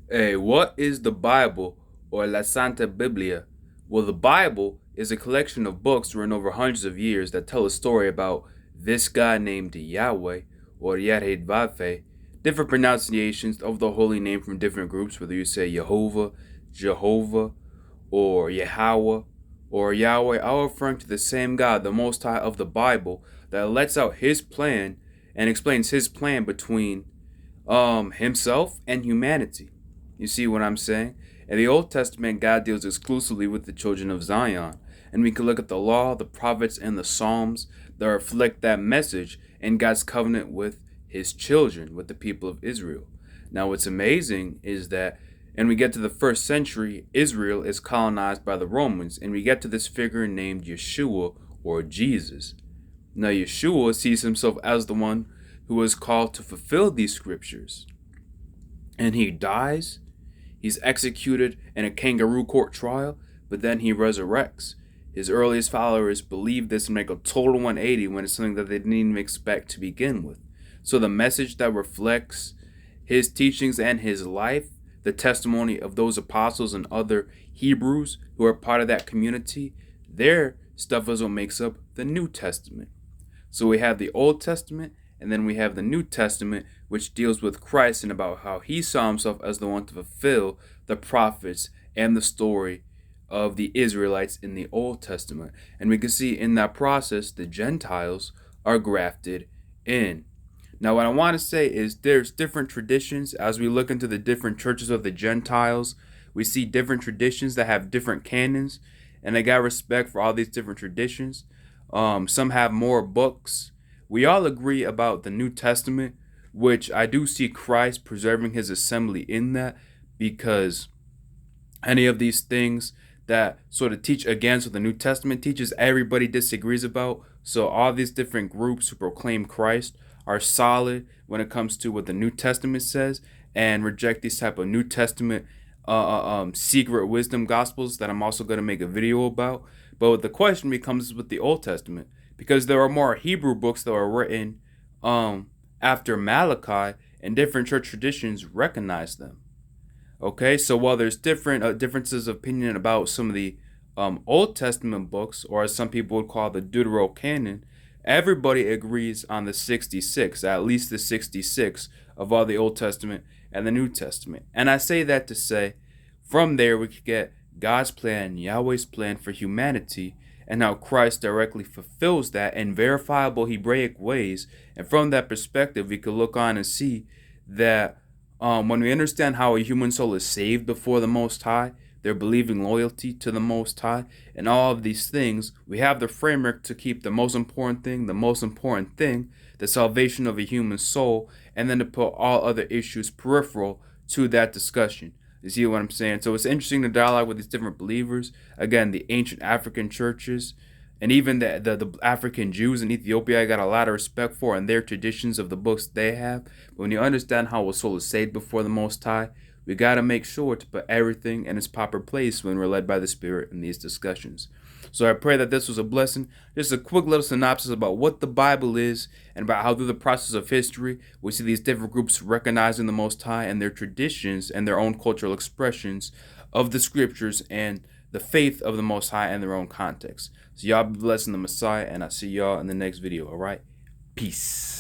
Hey, what is the Bible or La Santa Biblia? Well, the Bible is a collection of books written over hundreds of years that tell a story about this God named Yahweh or Yahweh, different pronunciations of the holy name from different groups, whether you say Jehovah, Jehovah, or Yahweh, or Yahweh, all referring to the same God, the Most High of the Bible, that lets out His plan and explains His plan between himself and humanity. You see what I'm saying? In the Old Testament, God deals exclusively with the children of Zion. And we can look at the law, the prophets, and the Psalms that reflect that message and God's covenant with his children, with the people of Israel. Now, what's amazing is that, and we get to the first century, Israel is colonized by the Romans, and we get to this figure named Yeshua or Jesus. Now, Yeshua sees himself as the one who was called to fulfill these scriptures. And he dies, he's executed in a kangaroo court trial, but then he resurrects. His earliest followers believe this and make a total 180 when it's something that they didn't even expect to begin with. So the message that reflects his teachings and his life, the testimony of those apostles and other Hebrews who are part of that community, their stuff is what makes up the New Testament. So we have the Old Testament, and then we have the New Testament, which deals with Christ and about how he saw himself as the one to fulfill the prophets and the story of the Israelites in the Old Testament. And we can see in that process, the Gentiles are grafted in. Now, what I want to say is there's different traditions. As we look into the different churches of the Gentiles, we see different traditions that have different canons. And I got respect for all these different traditions. Some have more books. We all agree about the New Testament, which I do see Christ preserving his assembly in that, because any of these things that sort of teach against what the New Testament teaches, everybody disagrees about. So all these different groups who proclaim Christ are solid when it comes to what the New Testament says and reject these type of New Testament secret wisdom gospels that I'm also going to make a video about. But the question becomes with the Old Testament, because there are more Hebrew books that were written after Malachi, and different church traditions recognize them. Okay, so while there's different differences of opinion about some of the Old Testament books, or as some people would call the Deuterocanon, everybody agrees on the 66, at least the 66 of all the Old Testament and the New Testament. And I say that to say, from there we could get God's plan, Yahweh's plan for humanity, and how Christ directly fulfills that in verifiable Hebraic ways. And from that perspective, we could look on and see that when we understand how a human soul is saved before the Most High, their believing loyalty to the Most High, and all of these things, we have the framework to keep the most important thing, the salvation of a human soul, and then to put all other issues peripheral to that discussion. You see what I'm saying? So it's interesting to dialogue with these different believers. Again, the ancient African churches, and even the African Jews in Ethiopia, I got a lot of respect for and their traditions of the books they have. But when you understand how a soul is saved before the Most High, we got to make sure to put everything in its proper place when we're led by the Spirit in these discussions. So I pray that this was a blessing. Just a quick little synopsis about what the Bible is and about how through the process of history, we see these different groups recognizing the Most High and their traditions and their own cultural expressions of the scriptures and the faith of the Most High in their own context. So y'all be blessed in the Messiah, and I'll see y'all in the next video, all right? Peace.